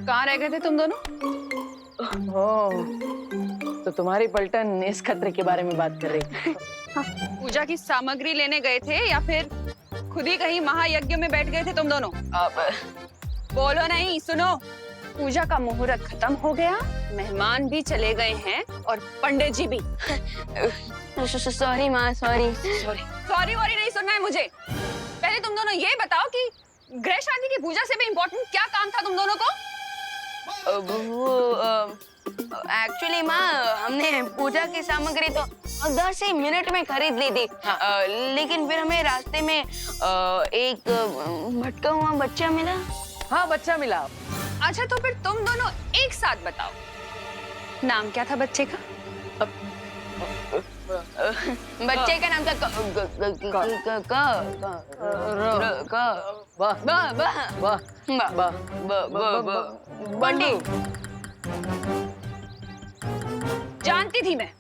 कहाँ रह गए थे तुम दोनों? तो तुम्हारी पलटन इस खतरे के बारे में बात कर रही थी। पूजा की सामग्री लेने गए थे या फिर खुद ही कहीं महायज्ञ में बैठ गए थे तुम दोनों? बोलो नहीं, सुनो। पूजा का मुहूर्त खत्म हो गया, मेहमान भी चले गए हैं और पंडित जी भी। सॉरी माँ, सॉरी। सॉरी वॉरी नहीं सुनना है मुझे। पहले तुम दोनों ये बताओ कि गृह शांति की पूजा से भी इम्पोर्टेंट क्या काम था तुम दोनों को? एक्चुअली माँ, हमने पूजा की सामग्री तो 10 ही मिनट में खरीद ली थी। लेकिन फिर हमें रास्ते में एक भटका हुआ बच्चा मिला। हाँ, बच्चा मिला। अच्छा, तो फिर तुम दोनों एक साथ बताओ, नाम क्या था बच्चे का? बच्चे का नाम था बंटी। जानती थी मैं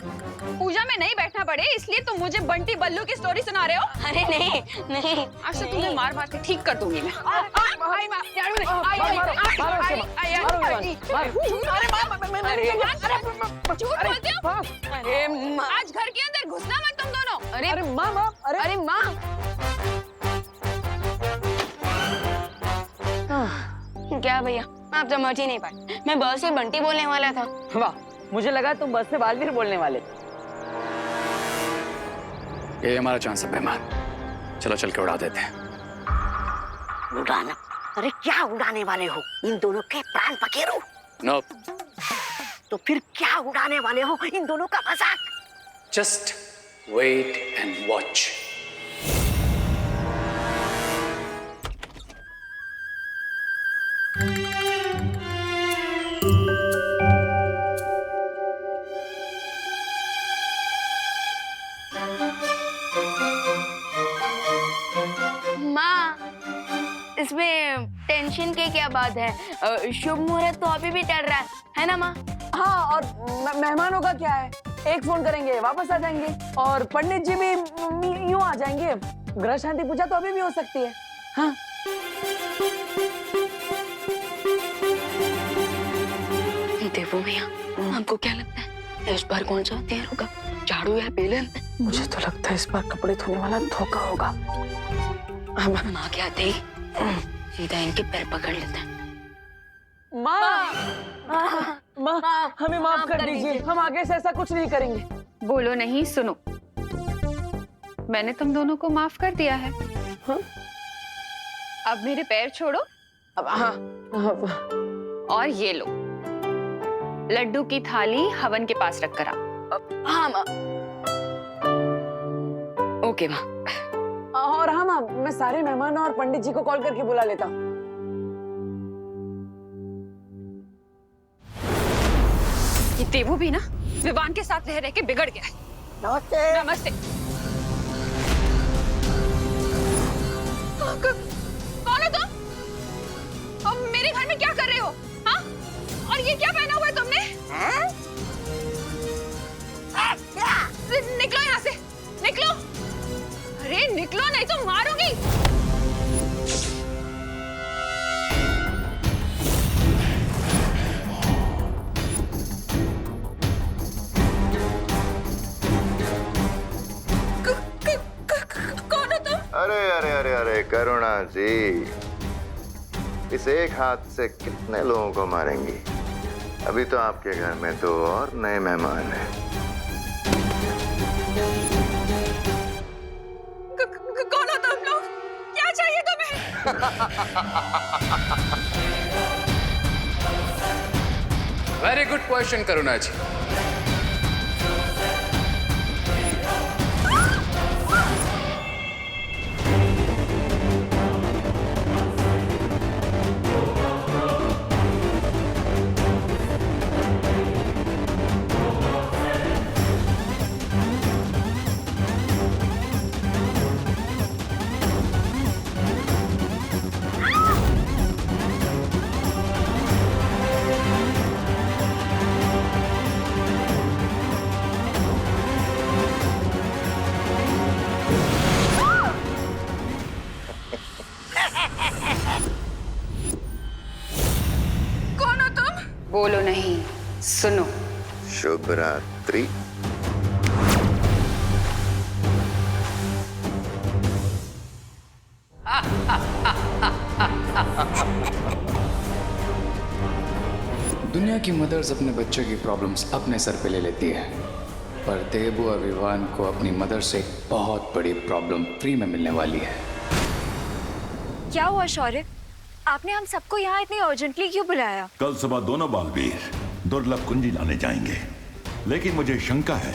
पूजा में नहीं बैठना पड़े, इसलिए तुम मुझे बंटी बल्लू की स्टोरी सुना रहे हो। अरे नहीं नहीं, आज तो तुम्हें मार मार के ठीक कर दूंगी मैं। आज घर के अंदर घुसना मत तुम दोनों। अरे माँ, अरे माँ, क्या भैया, आप समझ ही नहीं पाए। मैं बस से बंटी बोलने वाला था। वाह, मुझे लगा तुम बस से बालवीर बोलने वाले। ये हमारा चांस है मेहमान, चलो चल के उड़ा देते हैं। उड़ाना? अरे क्या उड़ाने वाले हो? इन दोनों के प्राण पखेरु? नो। तो फिर क्या उड़ाने वाले हो? इन दोनों का मजाक? Just wait and watch. इसमें टेंशन की क्या बात है? शुभ मुहूर्त तो अभी भी चल रहा है ना माँ? हाँ, और मेहमानों का क्या है? एक फोन करेंगे, वापस आ जाएंगे, और पंडित जी भी यूं आ जाएंगे। गृह शांति पूजा तो अभी भी हो सकती है। हाँ। देखो भैया, आपको क्या लगता है इस बार कौन सा हथियार होगा, झाड़ू या बेलन? मुझे तो लगता है इस बार कपड़े धोने वाला धोखा होगा। माँ क्या थे, सीधा इनके पैर पकड़ लेते हैं। माँ, हमें माफ कर दीजिए, हम आगे से ऐसा कुछ नहीं करेंगे। बोलो नहीं, सुनो। मैंने तुम दोनों को माफ कर दिया है। हाँ? अब मेरे पैर छोड़ो। अब हाँ। और ये लो, लड्डू की थाली हवन के पास रख कर आओ। हाँ माँ। ओके माँ। और हाँ माँ, मैं सारे मेहमानों और पंडित जी को कॉल करके बुला लेता हूँ। ये देवू भी ना विवान के साथ रह रह के बिगड़ गया है। नमस्ते। कौन हो तुम? अब मेरे घर में क्या कर रहे हो? हाँ? और ये क्या पहना हुआ है तुमने? निकलो यहाँ से, निकलो। अरे निकलो, नहीं तो मारूंगी। कौन हो तुम? अरे अरे अरे अरे करुणा जी, इस एक हाथ से कितने लोगों को मारेंगी? अभी तो आपके घर में दो और नए मेहमान हैं। कौन हो तुम लोग? क्या चाहिए तुम्हें? वेरी गुड क्वेश्चन करुणा जी। बोलो नहीं, सुनो। शुभ रात्रि। दुनिया की मदर्स अपने बच्चों की प्रॉब्लम्स अपने सर पे ले लेती है, पर देबू और विवान को अपनी मदर से एक बहुत बड़ी प्रॉब्लम फ्री में मिलने वाली है। क्या हुआ शौर्य? आपने हम सबको यहाँ इतनी अर्जेंटली क्यों बुलाया? कल सुबह दोनों बालवीर दुर्लभ कुंजी लाने जाएंगे, लेकिन मुझे शंका है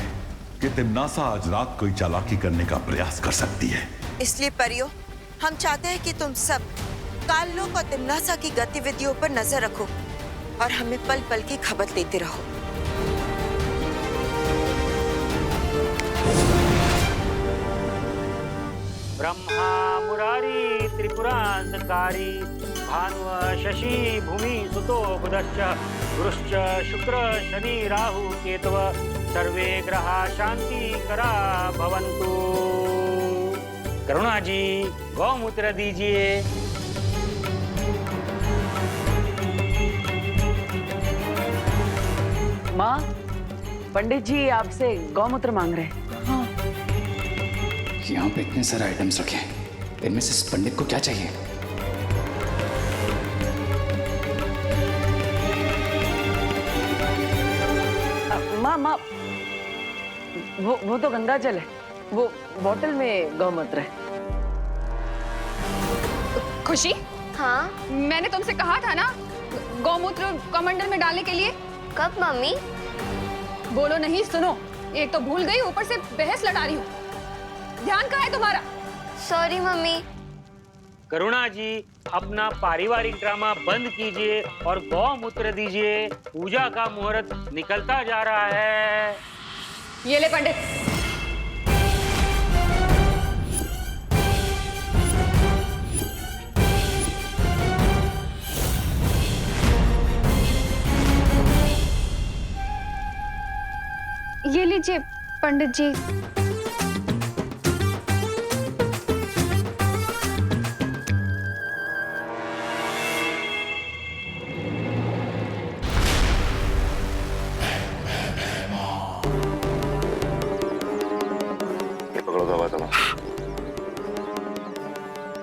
कि तिम्नासा आज रात कोई चालाकी करने का प्रयास कर सकती है। इसलिए परियो, हम चाहते हैं कि तुम सब काललोक और तिम्नासा की गतिविधियों पर नजर रखो और हमें पल पल की खबर देते रहो। ब्रह्मा मुरारी त्रिपुरांधकारी भानुः शशि भूमि सुतो बुधश्च गुरुश्च शुक्र शनि राहु केतव सर्वे ग्रहा शांति करा भवन्तु। करुणा जी गौमूत्र दीजिए। माँ, पंडित जी आपसे गौमूत्र मांग रहे हैं। यहाँ पे इतने सारे आइटम्स रखे हैं, इनमें से इस पंडित को क्या चाहिए? माँ, वो तो गंगा जल है, वो बोतल में गौमूत्र है। खुशी, हाँ मैंने तुमसे कहा था ना गौमूत्र कमंडल में डालने के लिए। कब मम्मी? बोलो नहीं, सुनो। एक तो भूल गई, ऊपर से बहस लड़ा रही हूँ। ध्यान कहाँ है तुम्हारा? Sorry mummy. करुणा जी अपना पारिवारिक ड्रामा बंद कीजिए और गौमूत्र दीजिए। पूजा का मुहूर्त निकलता जा रहा है। ये ले पंडित। ये लीजिए पंडित जी।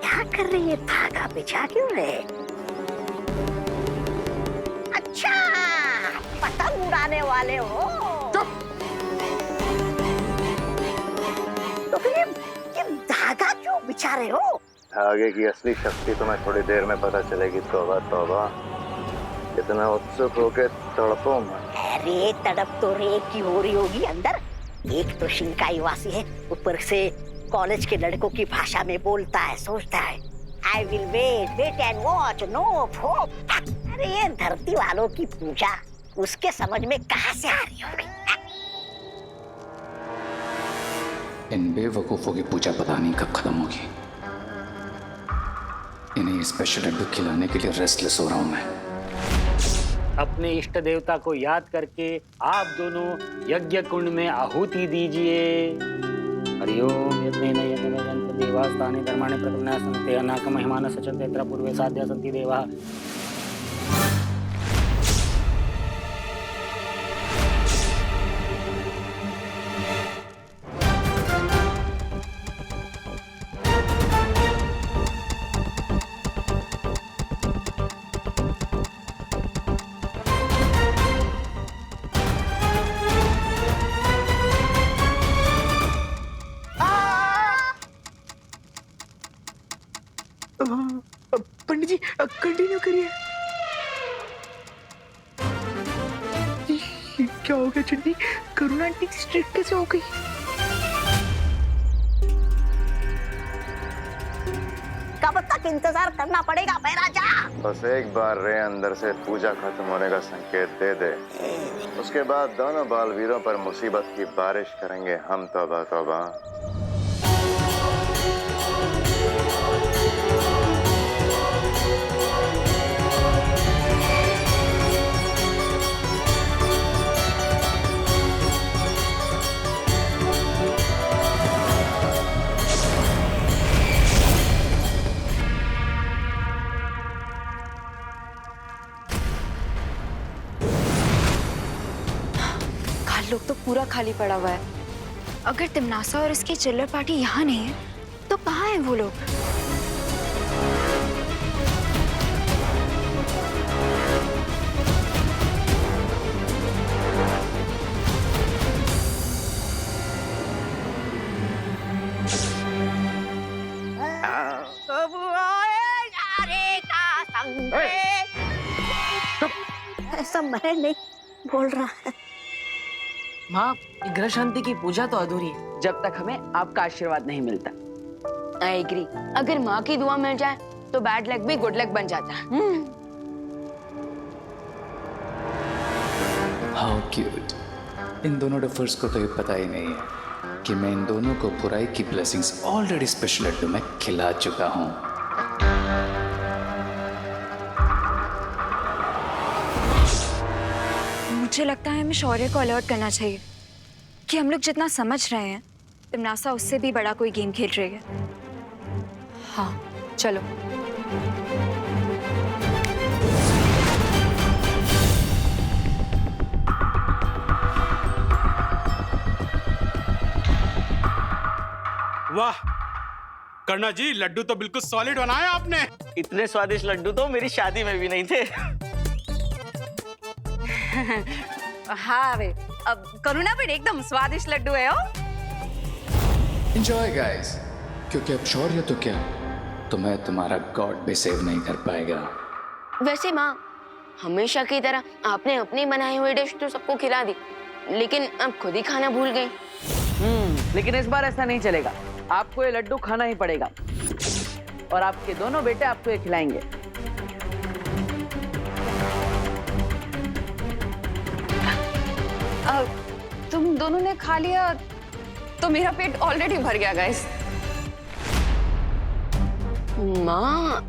क्या कर रही है? धागा बिछा क्यों रहे? अच्छा, पतंग उड़ाने वाले हो? तो फिर ये धागा क्यों बिछा रहे हो? धागे की असली शक्ति तुम्हें थोड़ी देर में पता चलेगी। तौबा तौबा, इतना उत्सुक होके तड़पो मत। अरे तड़प तो रे की हो रही होगी अंदर। एक तो शिंकाई वासी है, ऊपर से कॉलेज के लड़कों की भाषा में बोलता है, सोचता है I will wait and watch, no hope. अरे ये धरती वालों की पूजा उसके समझ में कहाँ से आ रही होगी? इन बेवकूफों की पूजा पता नहीं कब खत्म होगी। इन्हें स्पेशल लड्डू खिलाने के लिए रेस्टलेस हो रहा हूं मैं। अपने इष्ट देवता को याद करके आप दोनों यज्ञ कुंड में आहुति दीजिए। हरिओम यज्ञेन यज्ञवन्त देवास्तानि धर्माणि प्रकृण्या सन्ति अनाक महिमान सचन्ते यत्र पूर्वे साध्या सन्ति देवा। पंडित जी कंटिन्यू करिए। क्या हो गया चंडी? करुणा आंटी स्ट्रिक्ट कैसे हो गई? कब तक इंतजार करना पड़ेगा महाराजा? बस एक बार रे अंदर से पूजा खत्म होने का संकेत दे दे, उसके बाद दोनों बालवीरों पर मुसीबत की बारिश करेंगे हम। तौबा तौबा। लोग तो पूरा खाली पड़ा हुआ है। अगर तिमनासा और इसकी चिल्लर पार्टी यहाँ नहीं है तो कहाँ है वो लोग? ऐसा मैं नहीं बोल रहा है। माँ, ये ग्रह शांति की पूजा तो अधूरी है जब तक हमें आपका आशीर्वाद नहीं मिलता। I agree. अगर माँ की दुआ मिल जाए तो बैड लक भी गुड लक बन जाता है। How cute. इन दोनों डफर्स को तो ये पता ही नहीं है कि मैं इन दोनों को बुराई की ब्लेसिंग्स ऑलरेडी स्पेशल लड्डू में खिला चुका हूँ। मुझे लगता है हमें शौर्य को अलर्ट करना चाहिए कि हम लोग जितना समझ रहे हैं तिमनासा उससे भी बड़ा कोई गेम खेल रही है। हाँ चलो। वाह कर्णा जी, लड्डू तो बिल्कुल सॉलिड बनाया आपने। इतने स्वादिष्ट लड्डू तो मेरी शादी में भी नहीं थे। हाँ वे, अब करुणा भी एकदम स्वादिष्ट लड्डू है। हो एंजॉय गाइस, क्योंकि अब शौर्य तो क्या, तुम्हें तुम्हारा गॉड भी सेव नहीं कर पाएगा। वैसे माँ, हमेशा की तरह आपने अपनी बनाई हुई डिश तो सबको खिला दी, लेकिन अब खुद ही खाना भूल गई। लेकिन इस बार ऐसा नहीं चलेगा। आपको ये लड्डू खाना ही पड़ेगा और आपके दोनों बेटे आपको ये खिलाएंगे। तुम दोनों ने खा लिया तो मेरा पेट ऑलरेडी भर गया गाइस। माँ,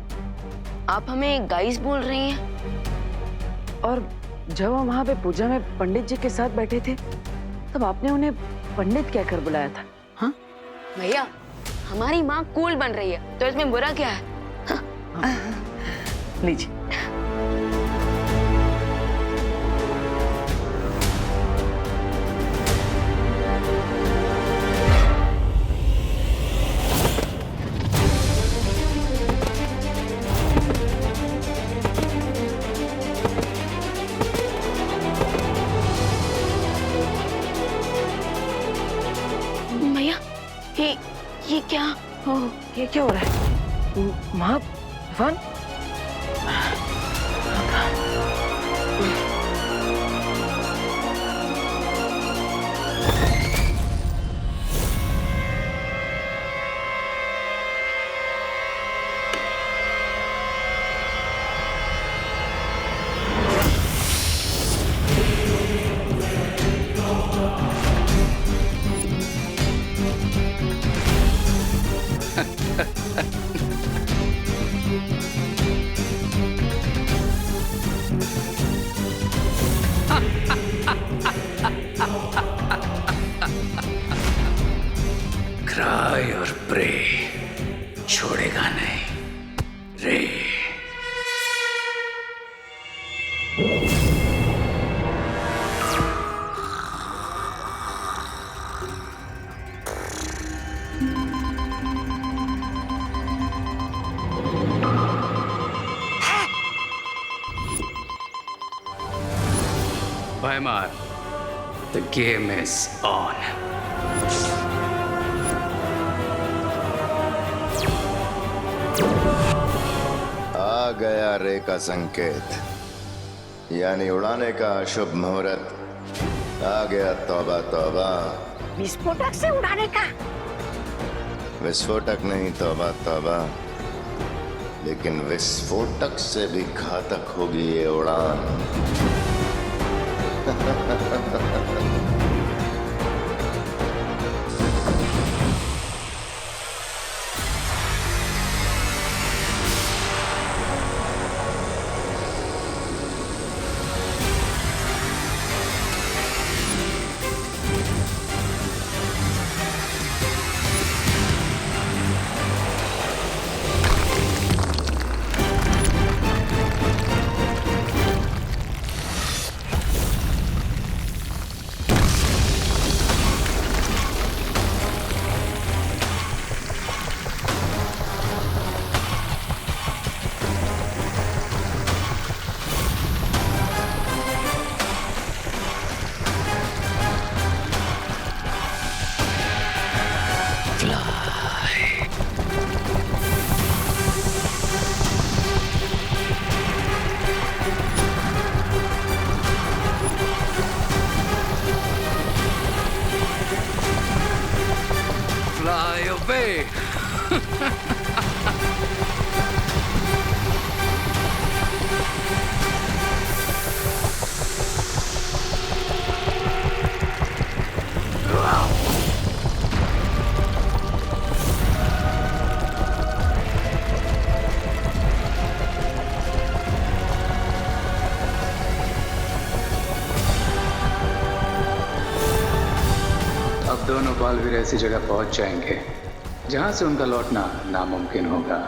आप हमें गाइस बोल रही हैं? और जब हम वहाँ पे पूजा में पंडित जी के साथ बैठे थे तब आपने उन्हें पंडित कहकर बुलाया था। हाँ भैया, हमारी माँ कूल बन रही है तो इसमें बुरा क्या है? लीजिए। भैया, ये क्या? ये क्या हो रहा है? माँ, इरफान? क्राई और प्रे छोड़ेगा नहीं रे। Weimar, the game is on. आ गया रे का संकेत, यानी उड़ाने का शुभ मुहूर्त। आ गया तौबा तौबा। विस्फोटक से उड़ाने का? विस्फोटक नहीं, तौबा तौबा। लेकिन विस्फोटक से भी घातक होगी ये उड़ान। अब दोनों बालवीर ऐसी जगह पहुंच जाएंगे जहां से उनका लौटना नामुमकिन होगा।